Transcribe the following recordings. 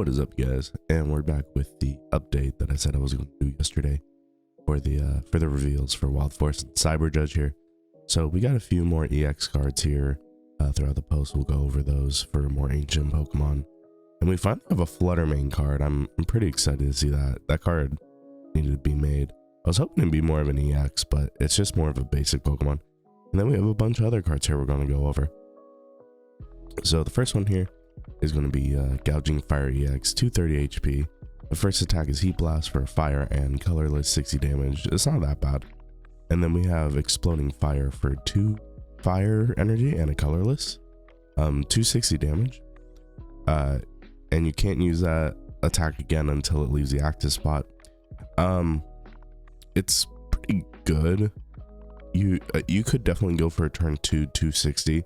What is up, guys? And we're back with the update that I said I was going to do yesterday for the reveals for Wild Force and Cyber Judge here. So we got a few more EX cards here throughout the post. We'll go over those for more ancient Pokemon, and we finally have a Flutter Mane card. I'm pretty excited to see that. That card needed to be made. I was hoping it'd be more of an EX, but it's just more of a basic Pokemon. And then we have a bunch of other cards here we're going to go over. So the first one here is going to be Gouging Fire EX, 230 HP. The first attack is Heat Blast for fire and colorless 60 damage. It's not that bad. And then we have Exploding Fire for 2 fire energy and a colorless, 260 damage. And you can't use that attack again until it leaves the active spot. It's pretty good. You could definitely go for a turn 2 260,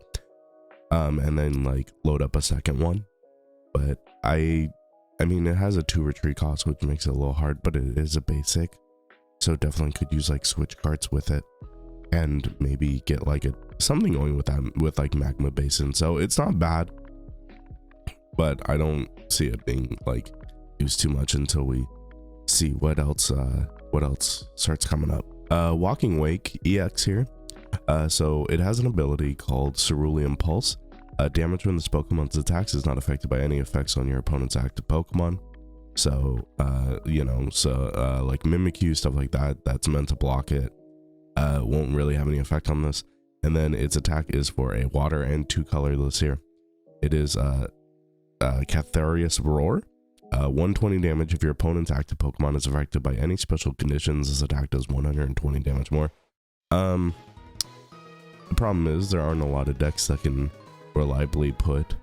and then like load up a second one. But I mean, it has a 2 retreat cost, which makes it a little hard, but it is a basic, so definitely could use like switch cards with it and maybe get like something going with that, with like Magma Basin. So it's not bad, but I don't see it being like used too much until we see what else starts coming up. Walking Wake EX here. So it has an ability called Cerulean Pulse. Damage when this Pokemon's attacks is not affected by any effects on your opponent's active Pokemon. So like Mimikyu, stuff like that, that's meant to block it, won't really have any effect on this. And then its attack is for a water and 2 colorless here. It is Catharius Roar. 120 damage if your opponent's active Pokemon is affected by any special conditions. This attack does 120 damage more. The problem is there aren't a lot of decks that can reliably put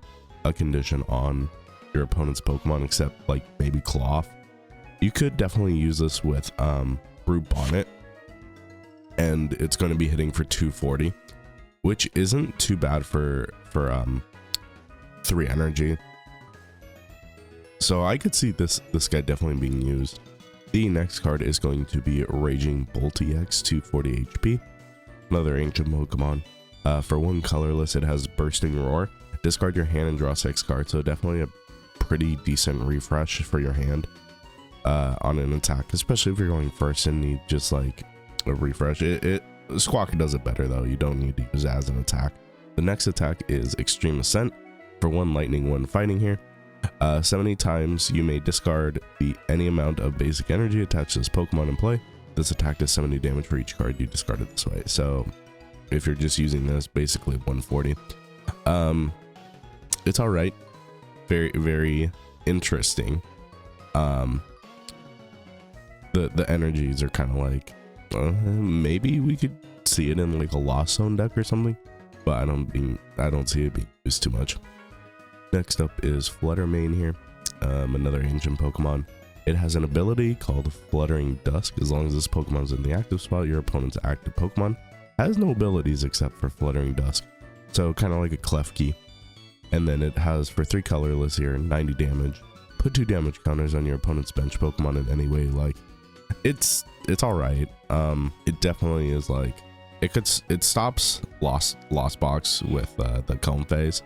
a condition on your opponent's Pokemon, except like maybe Cloth. You could definitely use this with Brute Bonnet, and it's going to be hitting for 240, which isn't too bad for 3 energy. So I could see this guy definitely being used. The next card is going to be Raging Bolt EX, 240 HP. Another ancient Pokemon. For 1 colorless, it has Bursting Roar. Discard your hand and draw 6 cards. So definitely a pretty decent refresh for your hand on an attack, especially if you're going first and need just like a refresh. Squawk does it better though. You don't need to use it as an attack. The next attack is Extreme Ascent. For 1 lightning, 1 fighting here. 70 times you may discard any amount of basic energy attached to this Pokemon in play. This attack does 70 damage for each card you discarded this way. So if you're just using this, basically 140. It's all right. Very, very interesting. The energies are kind of like maybe we could see it in like a Lost Zone deck or something, but I don't see it being used too much. Next up is Flutter Mane here, another ancient Pokemon. It has an ability called Fluttering Dusk. As long as this Pokemon is in the active spot, your opponent's active Pokemon has no abilities except for Fluttering Dusk. So kind of like a Klefki. And then it has, for 3 colorless here, 90 damage. Put 2 damage counters on your opponent's bench Pokemon in any way you like. It's alright. It definitely is like, it stops Lost Box with the Comb phase.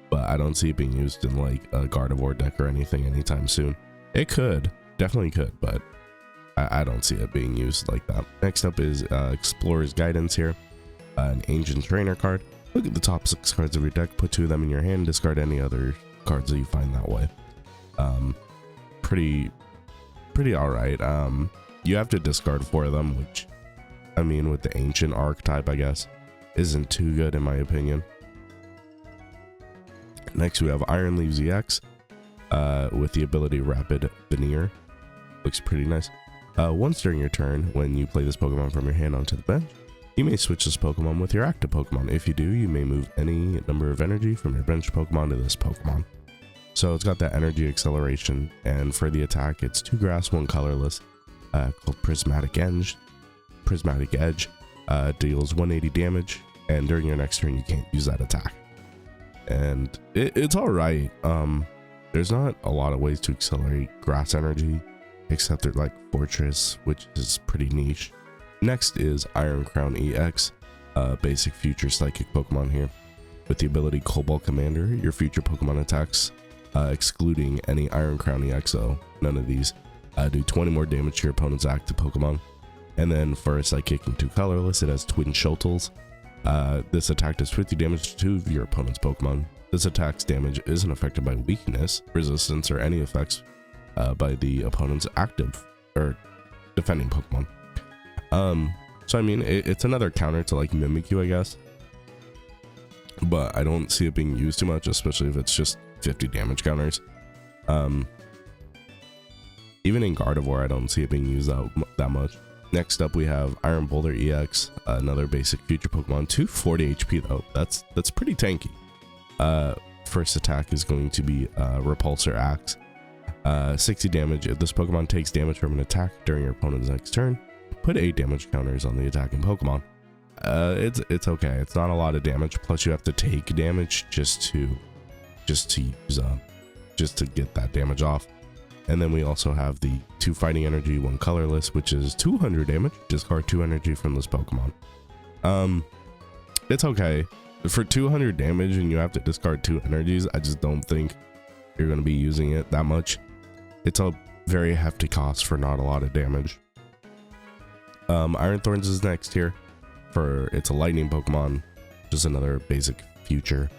But I don't see it being used in like a Gardevoir deck or anything anytime soon. It could, definitely could, but I don't see it being used like that. Next up is Explorer's Guidance here, an ancient trainer card. Look at the top 6 cards of your deck, put 2 of them in your hand, discard any other cards that you find that way. Pretty all right. You have to discard 4 of them, which, I mean, with the ancient archetype, I guess, isn't too good in my opinion. Next we have Iron Leaves EX with the ability Rapid Veneer. Looks pretty nice. Once during your turn, when you play this Pokemon from your hand onto the bench, you may switch this Pokemon with your active Pokemon. If you do, you may move any number of energy from your bench Pokemon to this Pokemon. So it's got that energy acceleration, and for the attack, it's 2 grass, 1 colorless, called Prismatic Edge. Prismatic Edge deals 180 damage, and during your next turn, you can't use that attack. And it's all right. There's not a lot of ways to accelerate grass energy, except they're like Fortress, which is pretty niche. Next is Iron Crown EX, basic future psychic Pokemon here. With the ability Cobalt Commander, your future Pokemon attacks excluding any Iron Crown EXO. None of these. Do 20 more damage to your opponent's active Pokemon. And then for a Psychic and 2 colorless, it has Twin Shotels. This attack does 50 damage to 2 of your opponent's Pokemon. This attack's damage isn't affected by weakness, resistance, or any effects by the opponent's active or defending Pokemon. So I mean, it's another counter to like Mimikyu, I guess. But I don't see it being used too much, especially if it's just 50 damage counters. Even in Gardevoir, I don't see it being used that much. Next up, we have Iron Boulder EX, another basic future Pokemon. 240 HP though. That's pretty tanky. First attack is going to be Repulsor Axe. 60 damage. If this Pokemon takes damage from an attack during your opponent's next turn, put 8 damage counters on the attacking Pokemon. It's okay. It's not a lot of damage. Plus, you have to take damage just to get that damage off. And then we also have the 2 fighting energy, 1 colorless, which is 200 damage. Discard 2 energy from this Pokemon. It's okay for 200 damage, and you have to discard 2 energies. I just don't think you're going to be using it that much. It's a very hefty cost for not a lot of damage. Iron Thorns is next here. It's a lightning Pokemon, just another basic future.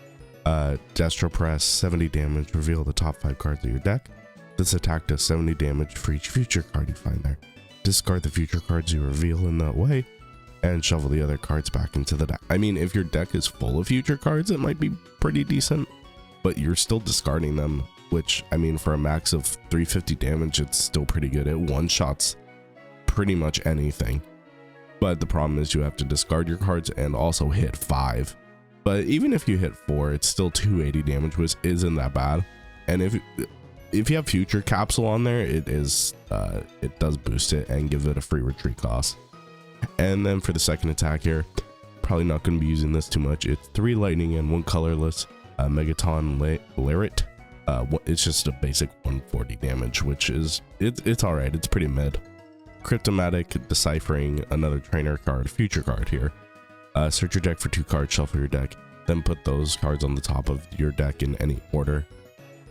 Destro Press, 70 damage. Reveal the top 5 cards of your deck. This attack does 70 damage for each future card you find there. Discard the future cards you reveal in that way, and shuffle the other cards back into the deck. I mean, if your deck is full of future cards, it might be pretty decent, but you're still discarding them, which, I mean, for a max of 350 damage, it's still pretty good. It one-shots pretty much anything. But the problem is you have to discard your cards and also hit 5. But even if you hit 4, it's still 280 damage, which isn't that bad. And if you have future capsule on there, it does boost it and give it a free retreat cost. And then for the second attack here, probably not going to be using this too much. It's 3 lightning and 1 colorless. Megaton Lariat. It's just a basic 140 damage, which is it's all right. It's pretty mid. Cryptomatic Deciphering, another trainer card, future card here. Search your deck for 2 cards, shuffle your deck, then put those cards on the top of your deck in any order.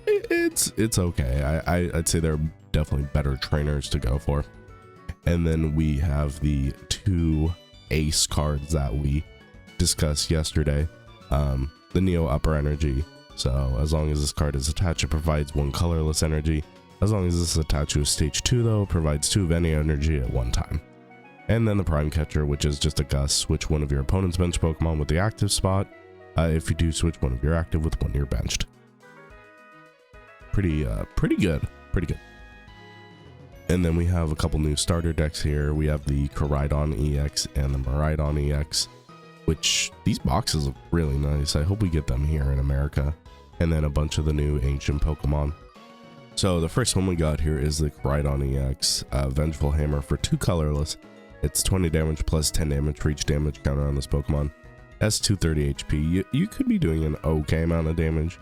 It's okay. I'd say there are definitely better trainers to go for. And then we have the 2 ace cards that we discussed yesterday. The Neo Upper Energy. So as long as this card is attached, it provides 1 colorless energy. As long as this is attached to a stage 2 though, it provides 2 of any energy at one time. And then the Prime Catcher, which is just a gust. Switch one of your opponent's bench Pokemon with the active spot. If you do, switch one of your active with one you're benched. Pretty good. And then we have a couple new starter decks here. We have the Koraidon EX and the Miraidon EX, which these boxes look really nice. I hope we get them here in America. And then a bunch of the new ancient Pokemon. So the first one we got here is the Koraidon EX, Vengeful Hammer for 2 colorless. It's 20 damage plus 10 damage for each damage counter on this Pokemon. Has 230 HP. You could be doing an okay amount of damage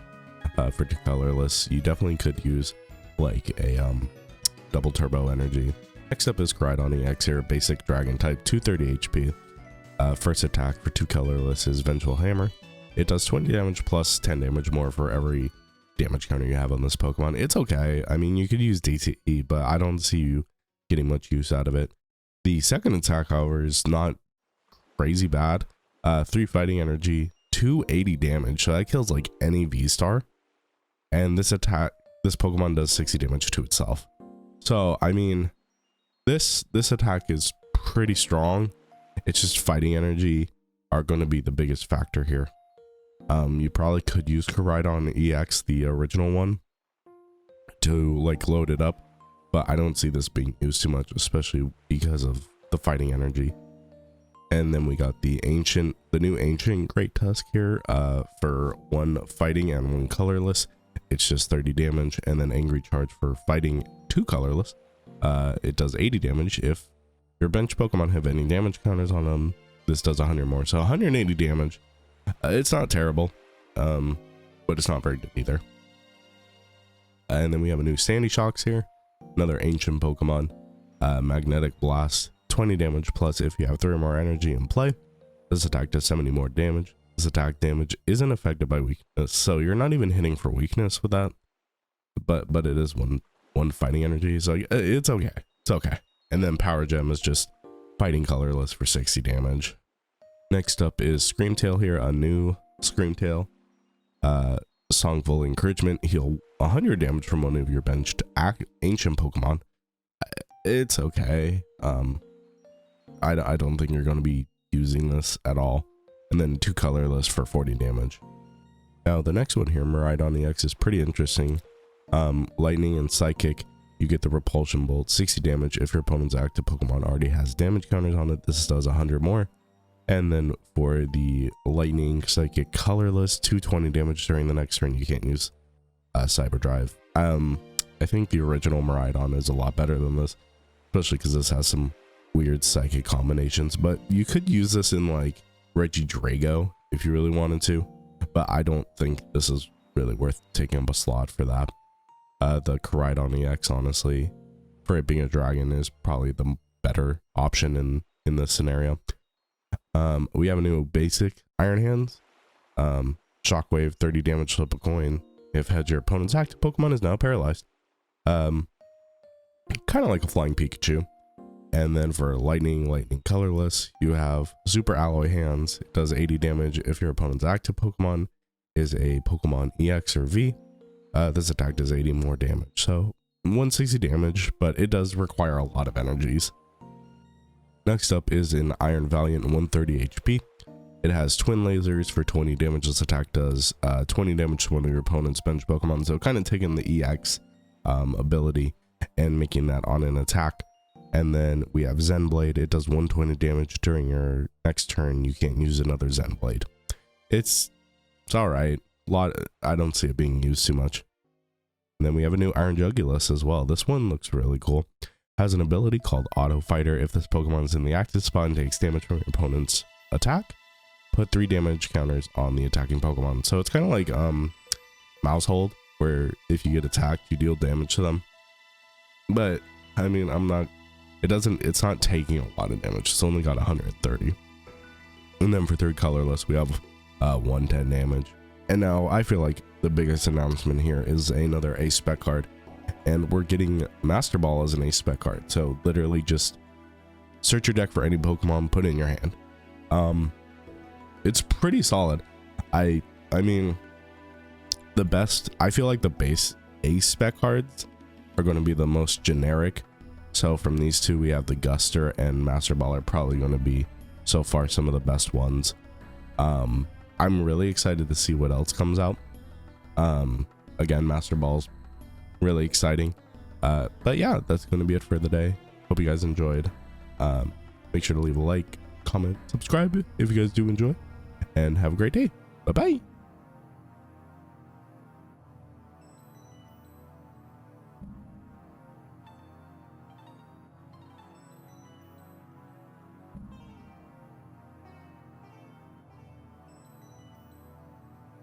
for 2 colorless. You definitely could use like a double turbo energy. Next up is Koraidon EX here, basic dragon type, 230 HP. First attack for 2 colorless is Vengeful Hammer. It does 20 damage plus 10 damage more for every damage counter you have on this Pokemon. It's okay. I mean, you could use DTE, but I don't see you getting much use out of it. The second attack, however, is not crazy bad. 3 fighting energy, 280 damage, so that kills like any V-Star. And this Pokemon does 60 damage to itself. So I mean, this attack is pretty strong. It's just fighting energy are going to be the biggest factor here. You probably could use Koraidon EX, the original one, to like load it up, but I don't see this being used too much, especially because of the fighting energy. And then we got the new ancient Great Tusk here, for 1 fighting and 1 colorless. It's just 30 damage, and then Angry Charge for fighting 2 colorless. It does 80 damage. If your bench Pokemon have any damage counters on them, this does 100 more, so 180 damage. It's not terrible, but it's not very good either. And then we have a new Sandy Shocks here, another ancient Pokemon, Magnetic Blast, 20 damage plus if you have 3 or more energy in play. This attack does 70 more damage. This attack damage isn't affected by weakness, so you're not even hitting for weakness with that. but it is one fighting energy, so it's okay. It's okay. And then Power Gem is just fighting colorless for 60 damage. Next up is Screamtail here, a new Screamtail. Songful Encouragement, heal 100 damage from one of your benched ancient Pokemon. It's okay. I don't think you're going to be using this at all. And then 2 colorless for 40 damage. Now the next one here, Miraidon EX, is pretty interesting. Lightning and Psychic, you get the Repulsion Bolt, 60 damage if your opponent's active Pokemon already has damage counters on it. This does 100 more. And then for the Lightning Psychic colorless, 220 damage during the next turn. You can't use Cyber Drive. I think the original Miraidon is a lot better than this, especially because this has some weird psychic combinations. But you could use this in like Regidrago if you really wanted to, but I don't think this is really worth taking up a slot for that. The Koraidon EX, honestly, for it being a dragon, is probably the better option in this scenario. We have a new basic Iron Hands. Shockwave, 30 damage, flip a coin. If heads, your opponent's active Pokemon is now paralyzed. Kind of like a Flying Pikachu. And then for Lightning colorless, you have Super Alloy Hands. It does 80 damage if your opponent's active Pokemon is a Pokemon EX or V. This attack does 80 more damage, so 160 damage, but it does require a lot of energies. Next up is an Iron Valiant, 130 HP. It has twin lasers for 20 damage. This attack does 20 damage to one of your opponent's bench Pokemon, so kind of taking the EX ability and making that on an attack. And then we have Zen Blade. It does 120 damage during your next turn. You can't use another Zen Blade. It's all right. I don't see it being used too much. And then we have a new Iron Jugulus as well. This one looks really cool. Has an ability called Auto Fighter. If this Pokemon is in the active spot and takes damage from your opponent's attack, put 3 damage counters on the attacking Pokemon. So it's kind of like Mousehold, where if you get attacked, you deal damage to them. But I mean, it's not taking a lot of damage. It's only got 130. And then for 3 colorless, we have 110 damage. And now I feel like the biggest announcement here is another Ace Spec card, and we're getting Master Ball as an Ace Spec card. So literally just search your deck for any Pokemon, put it in your hand. It's pretty solid. I mean, I feel like the base Ace Spec cards are going to be the most generic. So from these two, we have the Guster and Master Ball are probably going to be so far some of the best ones. I'm really excited to see what else comes out. Again, Master Ball's really exciting. But yeah, that's going to be it for the day. Hope you guys enjoyed. Make sure to leave a like, comment, subscribe if you guys do enjoy, and have a great day. Bye bye.